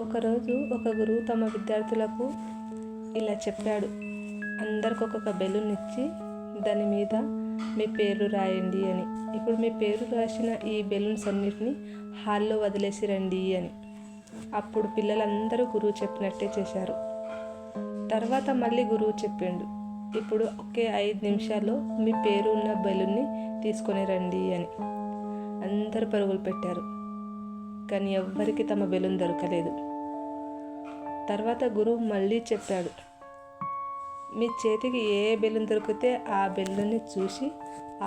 ఒకరోజు ఒక గురువు తమ విద్యార్థులకు ఇలా చెప్పాడు. అందరికి ఒక్కొక్క బెలూన్ ఇచ్చి దాని మీద మీ పేరు రాయండి అని. ఇప్పుడు మీ పేరు రాసిన ఈ బెలూన్స్ అన్నిటిని హాల్లో వదిలేసి రండి అని. అప్పుడు పిల్లలందరూ గురువు చెప్పినట్టే చేశారు. తర్వాత మళ్ళీ గురువు చెప్పిండు, ఇప్పుడు ఒకే 5 నిమిషాల్లో మీ పేరు ఉన్న బెలూన్ని తీసుకొని రండి అని. అందరూ పరుగులు పెట్టారు, కానీ ఎవ్వరికి తమ బెలూన్ దొరకలేదు. తర్వాత గురువు మళ్ళీ చెప్పాడు, మీ చేతికి ఏ బెలూన్ దొరికితే ఆ బెలూన్ని చూసి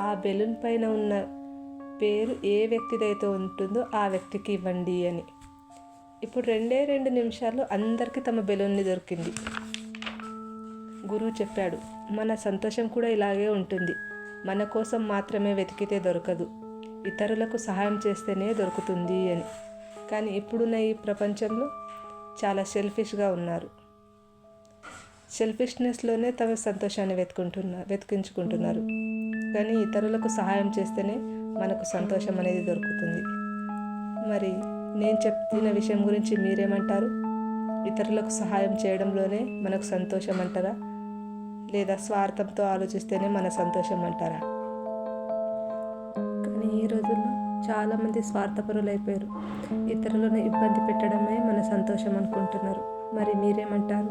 ఆ బెలూన్ పైన ఉన్న పేరు ఏ వ్యక్తిదైతే ఉంటుందో ఆ వ్యక్తికి ఇవ్వండి అని. ఇప్పుడు 2 నిమిషాల్లో అందరికీ తమ బెలూన్ని దొరికింది. గురువు చెప్పాడు, మన సంతోషం కూడా ఇలాగే ఉంటుంది. మన కోసం మాత్రమే వెతికితే దొరకదు, ఇతరులకు సహాయం చేస్తేనే దొరుకుతుంది అని. కానీ ఇప్పుడున్న ఈ ప్రపంచంలో చాలా సెల్ఫిష్గా ఉన్నారు. సెల్ఫిష్నెస్లోనే తమ సంతోషాన్ని వెతికించుకుంటున్నారు. కానీ ఇతరులకు సహాయం చేస్తేనే మనకు సంతోషం అనేది దొరుకుతుంది. మరి నేను చెప్పిన విషయం గురించి మీరేమంటారు? ఇతరులకు సహాయం చేయడంలోనే మనకు సంతోషం అంటారా, లేదా స్వార్థంతో ఆలోచిస్తేనే మన సంతోషం అంటారా? కానీ ఈ రోజుల్లో చాలామంది స్వార్థపరులు అయిపోయారు. ఇతరులను ఇబ్బంది పెట్టడమే మన సంతోషం అనుకుంటున్నారు. మరి మీరేమంటారు?